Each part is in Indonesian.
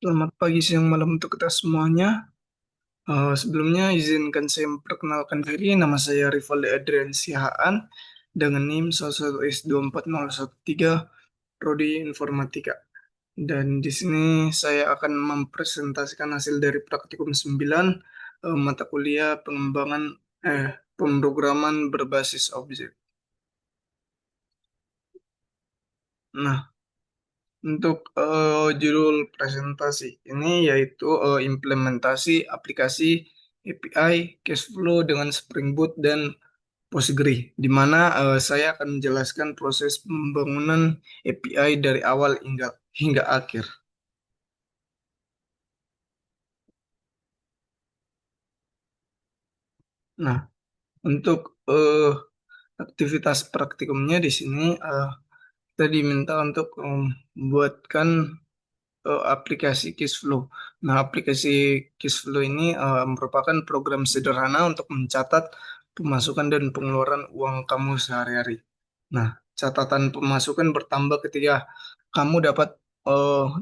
Selamat pagi, siang, malam untuk kita semuanya. Sebelumnya izinkan saya memperkenalkan diri. Nama saya Rivaldi Adrian Sihaan dengan NIM 111S24013 Prodi Informatika. Dan di sini saya akan mempresentasikan hasil dari praktikum 9 mata kuliah pengembangan pemrograman berbasis objek. Nah, untuk judul presentasi ini yaitu implementasi aplikasi API cash flow dengan Spring Boot dan Postgre, di mana saya akan menjelaskan proses pembangunan API dari awal hingga akhir. Nah, untuk aktivitas praktikumnya di sini kita diminta untuk membuatkan aplikasi Cashflow. Nah, aplikasi Cashflow ini merupakan program sederhana untuk mencatat pemasukan dan pengeluaran uang kamu sehari-hari. Nah, catatan pemasukan bertambah ketika kamu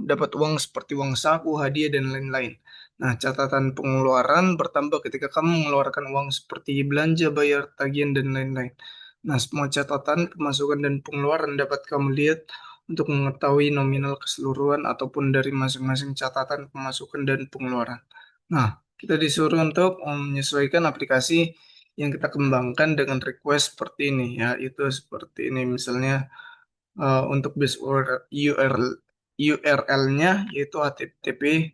dapat uang seperti uang saku, hadiah, dan lain-lain. Nah, catatan pengeluaran bertambah ketika kamu mengeluarkan uang seperti belanja, bayar, tagihan, dan lain-lain. Nah, semua catatan pemasukan dan pengeluaran dapat kamu lihat untuk mengetahui nominal keseluruhan ataupun dari masing-masing catatan pemasukan dan pengeluaran. Nah, kita disuruh untuk menyesuaikan aplikasi yang kita kembangkan dengan request seperti ini ya, itu seperti ini misalnya untuk base URL-nya yaitu HTTP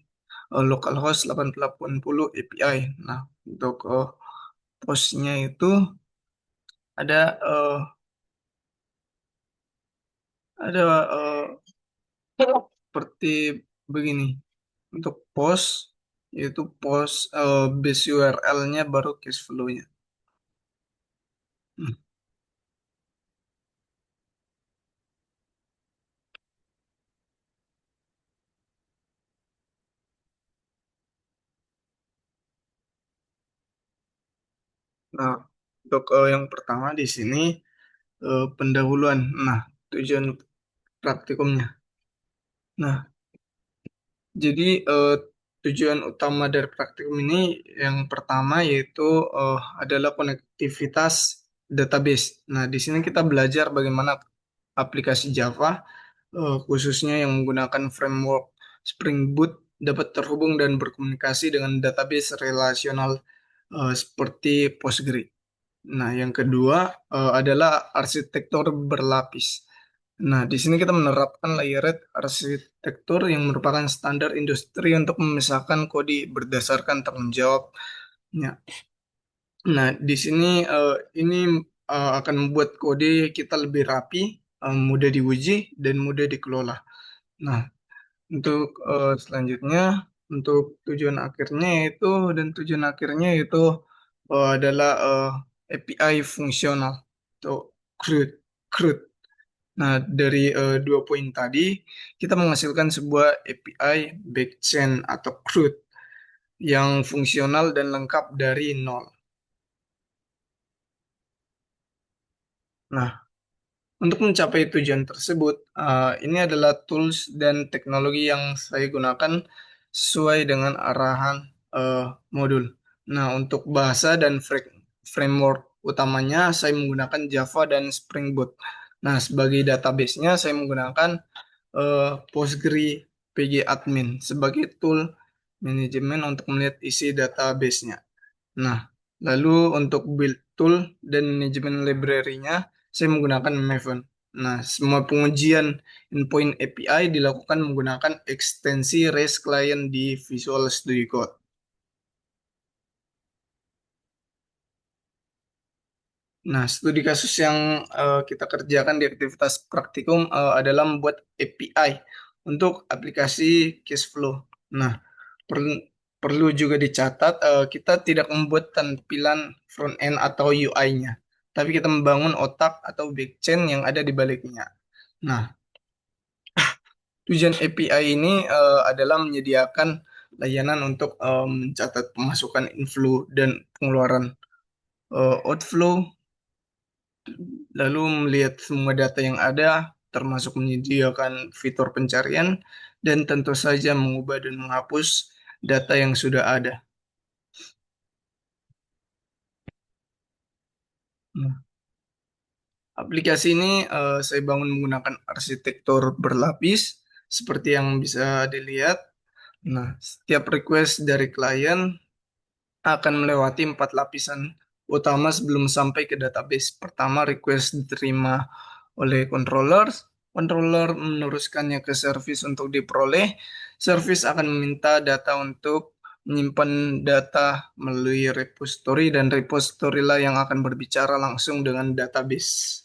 localhost 8080 API. Nah, untuk postnya itu ada ada seperti begini. Untuk post, yaitu post base URL-nya baru cash flow-nya. Hmm. Nah, untuk yang pertama di sini pendahuluan. Nah, tujuan praktikumnya. Nah, jadi tujuan utama dari praktikum ini yang pertama yaitu adalah konektivitas database. Nah, di sini kita belajar bagaimana aplikasi Java khususnya yang menggunakan framework Spring Boot dapat terhubung dan berkomunikasi dengan database relasional seperti Postgre. Nah, yang kedua adalah arsitektur berlapis. Nah, di sini kita menerapkan layered arsitektur yang merupakan standar industri untuk memisahkan kode berdasarkan tanggung jawabnya. Nah, di sini ini akan membuat kode kita lebih rapi, mudah diuji, dan mudah dikelola. Nah, untuk selanjutnya, untuk tujuan akhirnya itu adalah API fungsional atau CRUD. CRUD. Nah, dari dua poin tadi, kita menghasilkan sebuah API backchain atau CRUD yang fungsional dan lengkap dari nol. Nah, untuk mencapai tujuan tersebut, ini adalah tools dan teknologi yang saya gunakan sesuai dengan arahan modul. Nah, untuk bahasa dan framework utamanya, saya menggunakan Java dan Spring Boot. Nah, sebagai database-nya, saya menggunakan Postgre PG Admin sebagai tool manajemen untuk melihat isi database-nya. Nah, lalu untuk build tool dan manajemen library-nya, saya menggunakan Maven. Nah, semua pengujian endpoint API dilakukan menggunakan ekstensi REST Client di Visual Studio Code. Nah, studi kasus yang kita kerjakan di aktivitas praktikum adalah membuat API untuk aplikasi cash flow. Nah, perlu perlu juga dicatat kita tidak membuat tampilan front end atau UI-nya, tapi kita membangun otak atau backend yang ada di baliknya. Nah, tujuan API ini adalah menyediakan layanan untuk mencatat pemasukan inflow dan pengeluaran outflow, lalu melihat semua data yang ada, termasuk menyediakan fitur pencarian, dan tentu saja mengubah dan menghapus data yang sudah ada. Nah, aplikasi ini saya bangun menggunakan arsitektur berlapis, seperti yang bisa dilihat. Nah, setiap request dari klien akan melewati 4 lapisan utama sebelum sampai ke database. Pertama, request diterima oleh controller. Controller meneruskannya ke service untuk diperoleh. Service akan meminta data untuk menyimpan data melalui repository, dan repository lah yang akan berbicara langsung dengan database.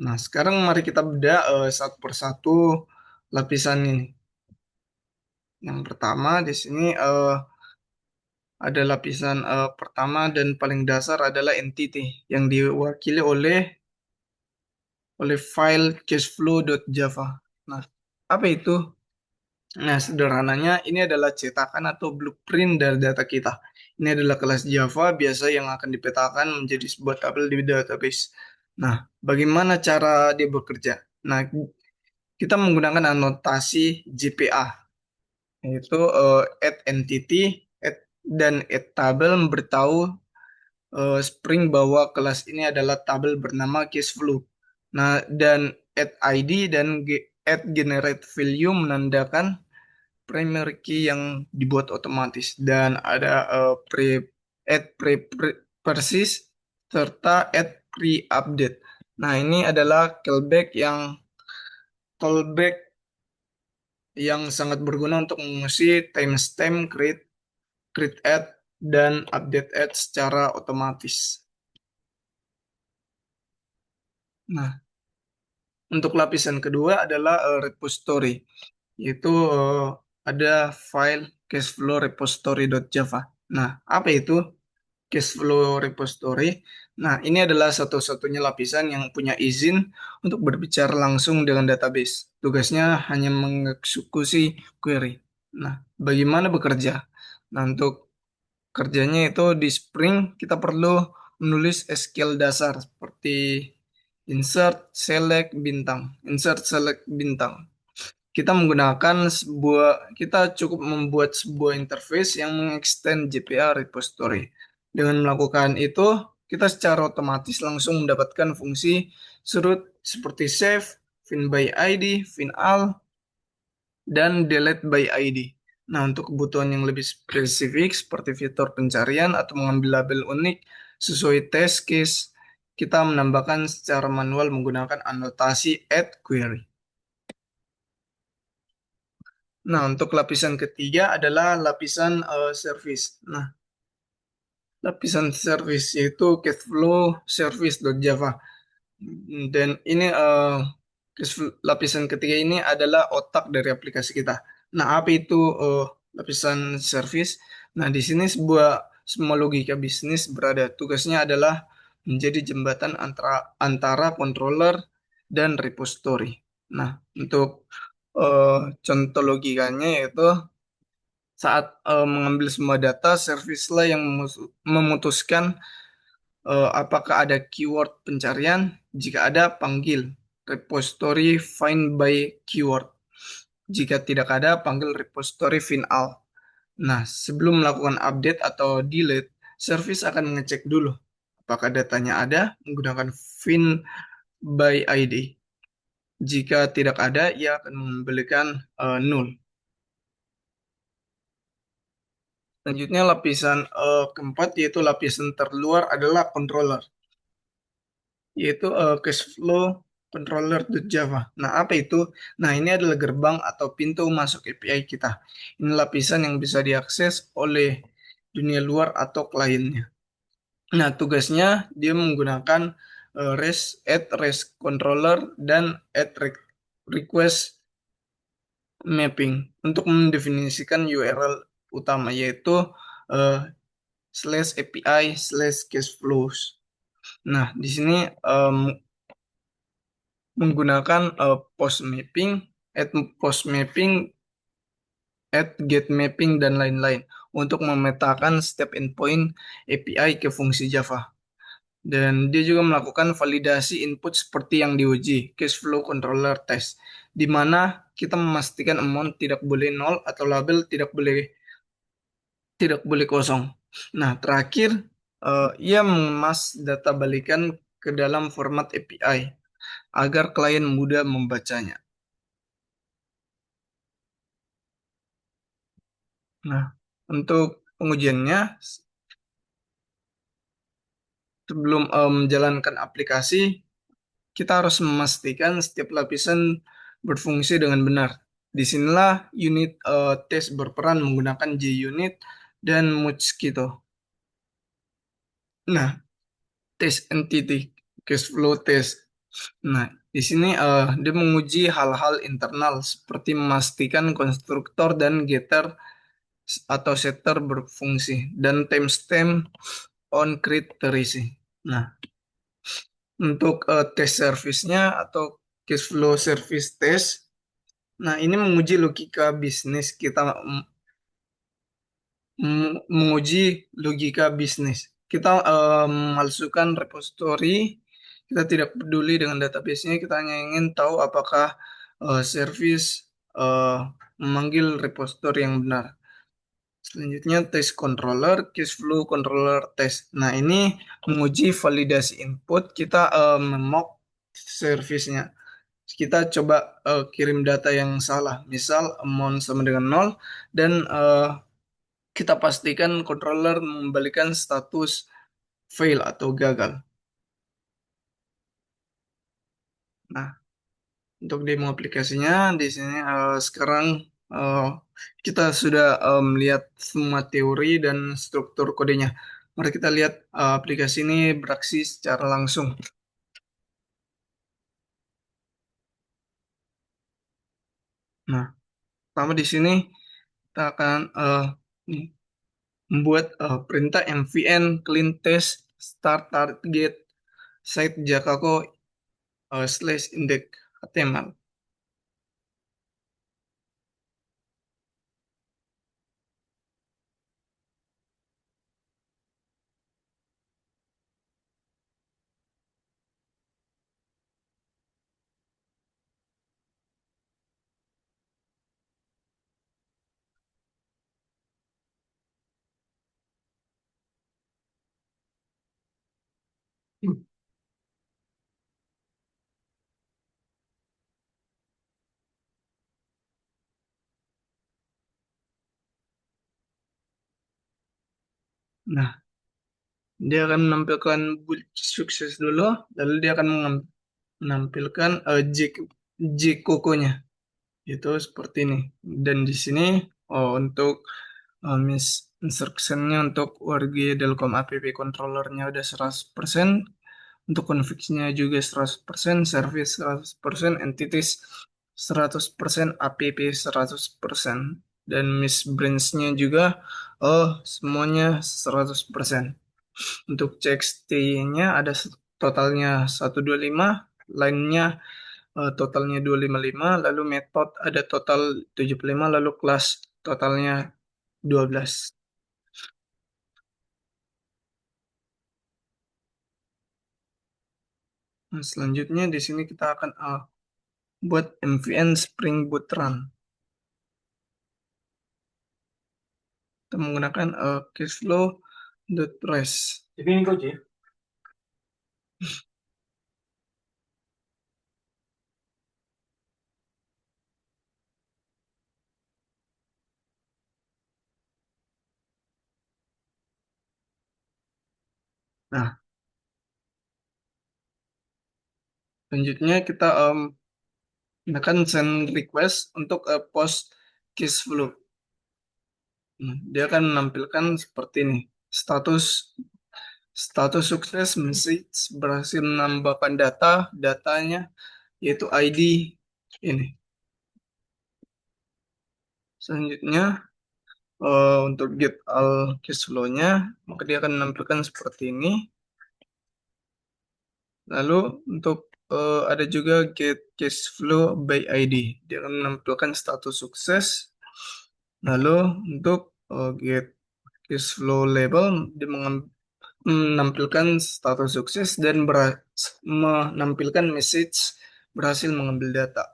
Nah, sekarang mari kita bedah satu persatu lapisan ini. Yang pertama di sini ada lapisan pertama dan paling dasar adalah entity yang diwakili oleh file cashflow.java. Nah, apa itu? Nah, sederhananya ini adalah cetakan atau blueprint dari data kita. Ini adalah kelas Java biasa yang akan dipetakan menjadi sebuah tabel di database. Nah, bagaimana cara dia bekerja? Nah, kita menggunakan anotasi JPA, yaitu add entity, add, dan add table memberitahu Spring bahwa kelas ini adalah tabel bernama cashflow. Nah, dan add ID dan add generate value menandakan primary key yang dibuat otomatis, dan ada add persist serta add pre-update. Nah, ini adalah callback yang sangat berguna untuk mengisi timestamp, create add, dan update add secara otomatis. Nah, untuk lapisan kedua adalah repository, yaitu ada file cashflow repository.java. Nah, apa itu cashflow repository? Nah, ini adalah satu-satunya lapisan yang punya izin untuk berbicara langsung dengan database. Tugasnya hanya mengeksekusi query. Nah, bagaimana bekerja? Nah, untuk kerjanya itu di Spring kita perlu menulis SQL dasar seperti insert, select, bintang. Kita cukup membuat sebuah interface yang mengextend JPA repository. Dengan melakukan itu, kita secara otomatis langsung mendapatkan fungsi surut seperti save, find by ID, find all, dan delete by ID. Nah, untuk kebutuhan yang lebih spesifik seperti fitur pencarian atau mengambil label unik sesuai test case, kita menambahkan secara manual menggunakan anotasi add query. Nah, untuk lapisan ketiga adalah lapisan service. Nah, lapisan service yaitu Cashflow Service.java. Dan ini lapisan ketiga ini adalah otak dari aplikasi kita. Nah, apa itu lapisan service? Nah, di sini semua logika bisnis berada. Tugasnya adalah menjadi jembatan antara controller dan repository. Nah, untuk contoh logikanya yaitu saat mengambil semua data, service lah yang memutuskan apakah ada keyword pencarian. Jika ada, panggil repository find by keyword. Jika tidak ada, panggil repository find all. Nah, sebelum melakukan update atau delete, service akan mengecek dulu apakah datanya ada menggunakan find by ID. Jika tidak ada, ia akan memberikan null. Selanjutnya lapisan keempat, yaitu lapisan terluar adalah controller, yaitu cashflow controller.java. Nah, apa itu? Nah, ini adalah gerbang atau pintu masuk API kita. Ini lapisan yang bisa diakses oleh dunia luar atau kliennya. Nah, tugasnya dia menggunakan REST controller dan request mapping untuk mendefinisikan URL utama, yaitu eh, /API/cashflows. Nah, di sini menggunakan post mapping, add post mapping, add get mapping, dan lain-lain untuk memetakan step endpoint API ke fungsi Java. Dan dia juga melakukan validasi input seperti yang diuji, cash flow controller test, di mana kita memastikan amount tidak boleh nol atau label tidak boleh kosong. Nah, terakhir ia mengemas data balikan ke dalam format API agar klien mudah membacanya. Nah, untuk pengujiannya, sebelum menjalankan aplikasi, kita harus memastikan setiap lapisan berfungsi dengan benar. Disinilah unit test berperan menggunakan JUnit dan Mosquito. Nah, test entity, cash flow test. Nah, di sini dia menguji hal-hal internal seperti memastikan konstruktor dan getter atau setter berfungsi dan timestamp on create terisi. Nah, untuk test service-nya atau cash flow service test, nah ini menguji logika bisnis kita, menguji logika bisnis. Kita memalsukan repository, kita tidak peduli dengan database-nya, kita hanya ingin tahu apakah service eh, memanggil repository yang benar. Selanjutnya test controller, cash flow controller test. Nah ini menguji validasi input, kita memock service-nya. Kita coba kirim data yang salah, misal amount sama dengan nol, dan kita pastikan controller membalikan status fail atau gagal. Nah, untuk demo aplikasinya di sini sekarang eh, kita sudah melihat semua teori dan struktur kodenya. Mari kita lihat aplikasi ini beraksi secara langsung. Nah, pertama di sini kita akan membuat perintah mvn clean test start target site Jakarta slash index HTML. Nah, dia akan menampilkan boot sukses dulu, lalu dia akan menampilkan Jkoco-nya. Itu seperti ini. Dan di sini untuk instruction-nya untuk Wargi Delcom app controller-nya udah 100%, untuk config-nya juga 100%, service 100%, entities 100%, app 100%, dan Miss Branch-nya juga semuanya 100%. Untuk CXT-nya ada totalnya 125, lainnya totalnya 255, lalu method ada total 75, lalu kelas totalnya 12. Nah, selanjutnya di sini kita akan buat MVN Spring Boot Run. Kita menggunakan cashflow.res. Jadi ini kau Ci? Nah, selanjutnya kita akan send request untuk post cashflow. Nah, dia akan menampilkan seperti ini. Status status sukses message berhasil menambahkan datanya yaitu ID ini. Selanjutnya untuk get all cash flow-nya maka dia akan menampilkan seperti ini. Lalu untuk ada juga get cash flow by ID. Dia akan menampilkan status sukses. Lalu untuk get cash flow label dia menampilkan status sukses dan menampilkan message berhasil mengambil data.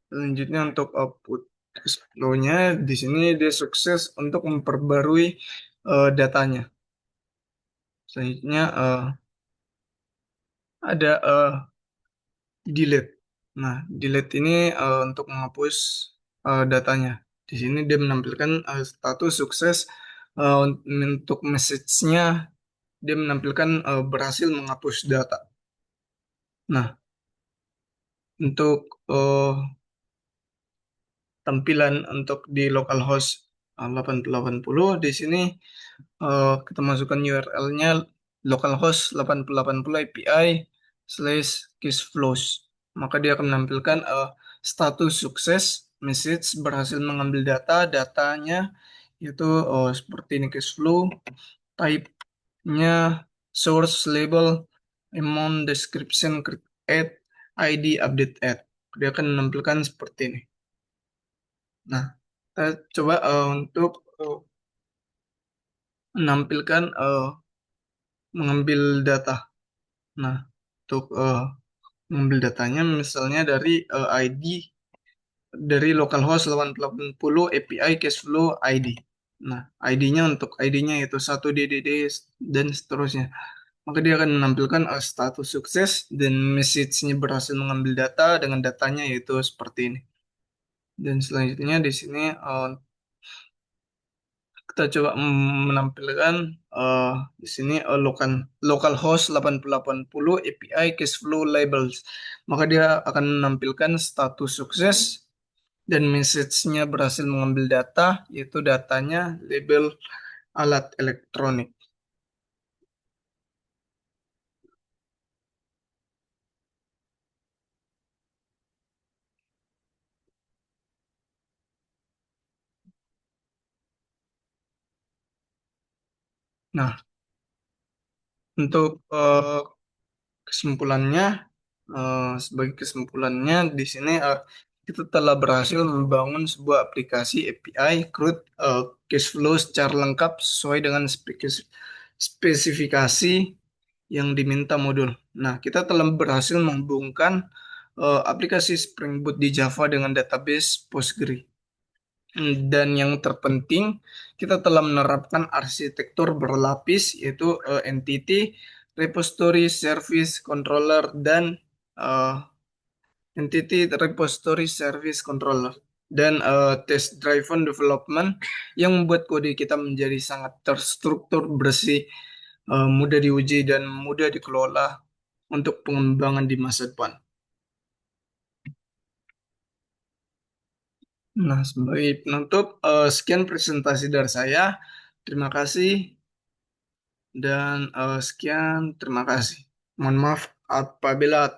Selanjutnya untuk output flow-nya di sini dia sukses untuk memperbarui datanya. Selanjutnya ada delete. Nah, delete ini untuk menghapus datanya. Di sini dia menampilkan status sukses untuk message-nya dia menampilkan berhasil menghapus data. Nah, untuk tampilan untuk di localhost 8080 di sini kita masukkan URL-nya localhost 8080 API slash cashflows. Maka dia akan menampilkan status sukses, message berhasil mengambil datanya yaitu seperti ini cashflow, type-nya source label, amount description create add, ID update add. Dia akan menampilkan seperti ini. Nah, kita coba untuk menampilkan mengambil data. Nah, untuk mengambil datanya misalnya dari ID dari localhost 8080 API cashflow ID. Nah, ID-nya untuk ID-nya itu 1DDD dan seterusnya. Maka dia akan menampilkan status sukses dan message-nya berhasil mengambil data dengan datanya yaitu seperti ini. Dan selanjutnya di sini kita coba menampilkan di sini localhost 8080 API cashflow labels. Maka dia akan menampilkan status sukses dan message-nya berhasil mengambil data, yaitu datanya label alat elektronik. Nah, untuk kesimpulannya, sebagai kesimpulannya di sini kita telah berhasil membangun sebuah aplikasi API CRUD cash flow secara lengkap sesuai dengan spesifikasi yang diminta modul. Nah, kita telah berhasil menghubungkan aplikasi Spring Boot di Java dengan database Postgre. Dan yang terpenting, kita telah menerapkan arsitektur berlapis, yaitu entity, repository, service, controller, dan uh, entity, repository, service, controller. Dan test driven development yang membuat kode kita menjadi sangat terstruktur, bersih, mudah diuji, dan mudah dikelola untuk pengembangan di masa depan. Nah, sebagai penutup, sekian presentasi dari saya. Terima kasih dan sekian, terima kasih. Mohon maaf apabila